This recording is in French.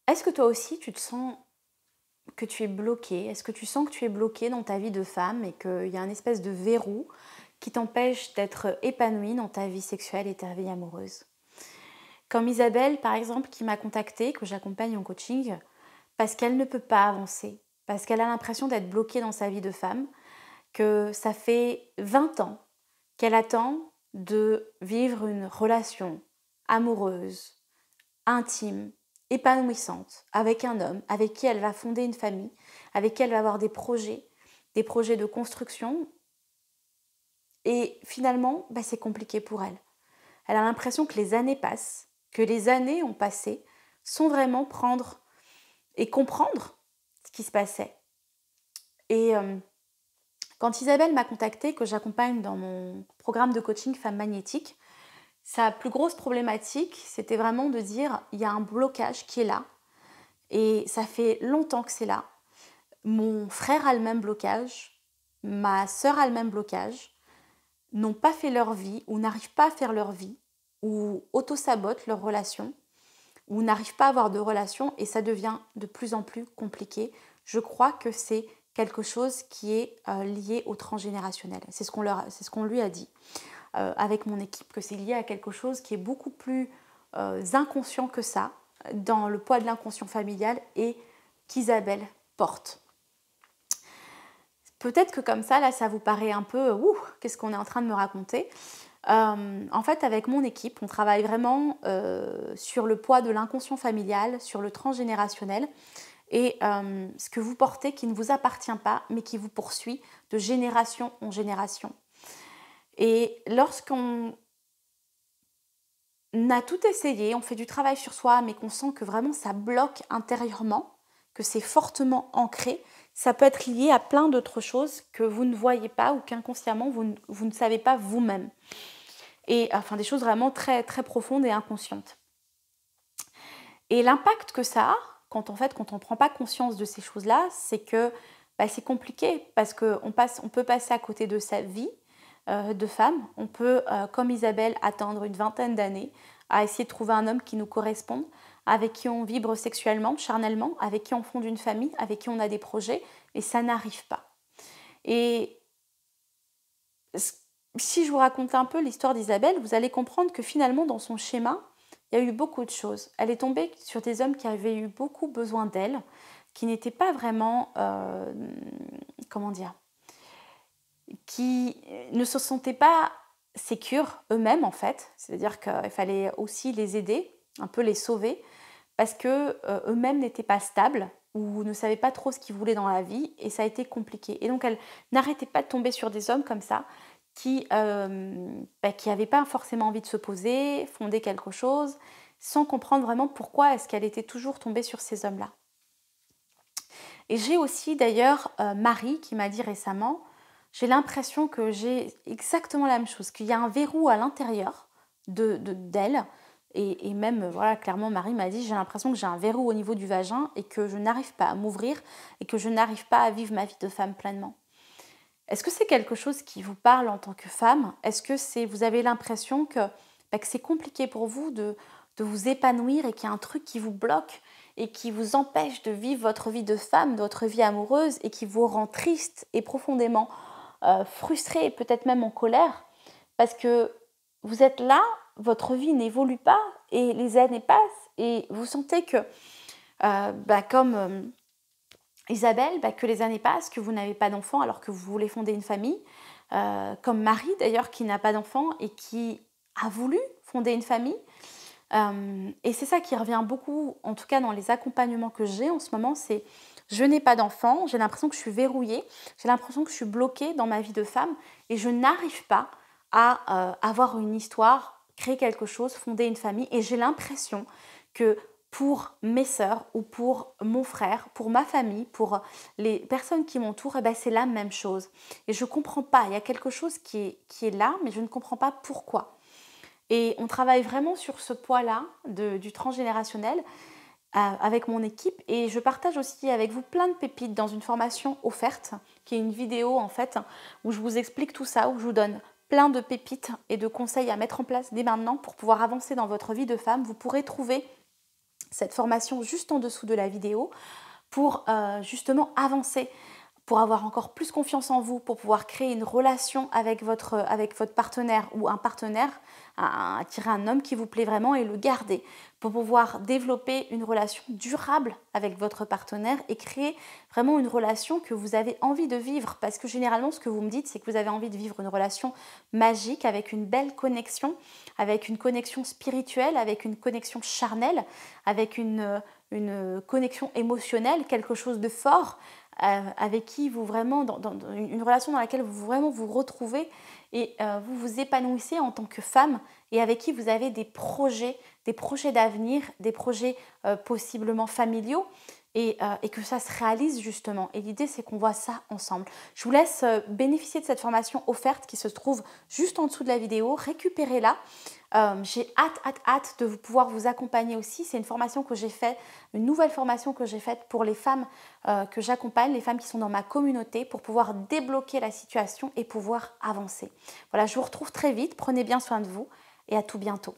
Est-ce que toi aussi tu te sens que tu es bloqué? Est-ce que tu sens que tu es bloqué dans ta vie de femme et qu'il y a un espèce de verrou qui t'empêche d'être épanouie dans ta vie sexuelle et ta vie amoureuse? Comme Isabelle, par exemple, qui m'a contactée, que j'accompagne en coaching, parce qu'elle ne peut pas avancer, parce qu'elle a l'impression d'être bloquée dans sa vie de femme, que ça fait 20 ans qu'elle attend de vivre une relation amoureuse, intime, épanouissante, avec un homme, avec qui elle va fonder une famille, avec qui elle va avoir des projets de construction, et finalement, c'est compliqué pour elle. Elle a l'impression que les années passent, que les années ont passé, sans vraiment prendre et comprendre ce qui se passait. Et quand Isabelle m'a contactée, que j'accompagne dans mon programme de coaching Femme Magnétique, sa plus grosse problématique, c'était vraiment de dire, il y a un blocage qui est là, et ça fait longtemps que c'est là. Mon frère a le même blocage, ma sœur a le même blocage, n'ont pas fait leur vie, ou n'arrivent pas à faire leur vie, ou auto-sabotent leur relation, ou n'arrivent pas à avoir de relation, et ça devient de plus en plus compliqué. Je crois que c'est quelque chose qui est lié au transgénérationnel. C'est ce qu'on lui a dit avec mon équipe, que c'est lié à quelque chose qui est beaucoup plus inconscient que ça, dans le poids de l'inconscient familial, et qu'Isabelle porte. Peut-être que comme ça, là, ça vous paraît un peu « ouh, qu'est-ce qu'on est en train de me raconter ?» En fait, avec mon équipe, on travaille vraiment sur le poids de l'inconscient familial, sur le transgénérationnel, et ce que vous portez qui ne vous appartient pas, mais qui vous poursuit de génération en génération. Et lorsqu'on a tout essayé, on fait du travail sur soi, mais qu'on sent que vraiment ça bloque intérieurement, que c'est fortement ancré, ça peut être lié à plein d'autres choses que vous ne voyez pas ou qu'inconsciemment vous ne savez pas vous-même. Et enfin des choses vraiment très, très profondes et inconscientes. Et l'impact que ça a, quand on ne prend pas conscience de ces choses-là, c'est que c'est compliqué parce qu'on peut passer à côté de sa vie de femme. On peut, comme Isabelle, attendre une vingtaine d'années à essayer de trouver un homme qui nous corresponde, avec qui on vibre sexuellement, charnellement, avec qui on fonde une famille, avec qui on a des projets, et ça n'arrive pas. Et si je vous raconte un peu l'histoire d'Isabelle, vous allez comprendre que finalement, dans son schéma, il y a eu beaucoup de choses. Elle est tombée sur des hommes qui avaient eu beaucoup besoin d'elle, qui n'étaient pas vraiment, comment dire, qui ne se sentaient pas sécures eux-mêmes en fait. C'est-à-dire qu'il fallait aussi les aider, un peu les sauver, parce que eux-mêmes n'étaient pas stables ou ne savaient pas trop ce qu'ils voulaient dans la vie, et ça a été compliqué. Et donc elle n'arrêtait pas de tomber sur des hommes comme ça qui n'avaient pas forcément envie de se poser, fonder quelque chose, sans comprendre vraiment pourquoi est-ce qu'elle était toujours tombée sur ces hommes-là. Et j'ai aussi d'ailleurs Marie qui m'a dit récemment, j'ai l'impression que j'ai exactement la même chose, qu'il y a un verrou à l'intérieur d'elle, et même, voilà, clairement, Marie m'a dit, j'ai l'impression que j'ai un verrou au niveau du vagin et que je n'arrive pas à m'ouvrir et que je n'arrive pas à vivre ma vie de femme pleinement. Est-ce que c'est quelque chose qui vous parle en tant que femme? Est-ce que vous avez l'impression que c'est compliqué pour vous de vous épanouir et qu'il y a un truc qui vous bloque et qui vous empêche de vivre votre vie de femme, votre vie amoureuse, et qui vous rend triste et profondément frustrée et peut-être même en colère parce que vous êtes là, votre vie n'évolue pas et les années passent et vous sentez que, comme Isabelle, que les années passent, que vous n'avez pas d'enfant alors que vous voulez fonder une famille, comme Marie d'ailleurs qui n'a pas d'enfant et qui a voulu fonder une famille. Et c'est ça qui revient beaucoup, en tout cas dans les accompagnements que j'ai en ce moment, c'est je n'ai pas d'enfant, j'ai l'impression que je suis verrouillée, j'ai l'impression que je suis bloquée dans ma vie de femme et je n'arrive pas à avoir une histoire, créer quelque chose, fonder une famille, et j'ai l'impression que pour mes sœurs ou pour mon frère, pour ma famille, pour les personnes qui m'entourent, c'est la même chose. Et je ne comprends pas, il y a quelque chose qui est là, mais je ne comprends pas pourquoi. Et on travaille vraiment sur ce poids-là du transgénérationnel avec mon équipe, et je partage aussi avec vous plein de pépites dans une formation offerte, qui est une vidéo en fait, où je vous explique tout ça, où je vous donne plein de pépites et de conseils à mettre en place dès maintenant pour pouvoir avancer dans votre vie de femme. Vous pourrez trouver cette formation juste en dessous de la vidéo pour justement avancer, pour avoir encore plus confiance en vous, pour pouvoir créer une relation avec votre partenaire ou un partenaire, attirer un homme qui vous plaît vraiment et le garder, pour pouvoir développer une relation durable avec votre partenaire et créer vraiment une relation que vous avez envie de vivre. Parce que généralement, ce que vous me dites, c'est que vous avez envie de vivre une relation magique avec une belle connexion, avec une connexion spirituelle, avec une connexion charnelle, avec une connexion émotionnelle, quelque chose de fort, avec qui vous vraiment, dans une relation dans laquelle vous vraiment vous retrouvez et vous vous épanouissez en tant que femme et avec qui vous avez des projets d'avenir, des projets possiblement familiaux et que ça se réalise justement. Et l'idée, c'est qu'on voit ça ensemble. Je vous laisse bénéficier de cette formation offerte qui se trouve juste en dessous de la vidéo. Récupérez-la. J'ai hâte de pouvoir vous accompagner aussi. C'est une formation que j'ai faite, une nouvelle formation que j'ai faite pour les femmes que j'accompagne, les femmes qui sont dans ma communauté, pour pouvoir débloquer la situation et pouvoir avancer. Voilà, je vous retrouve très vite. Prenez bien soin de vous et à tout bientôt.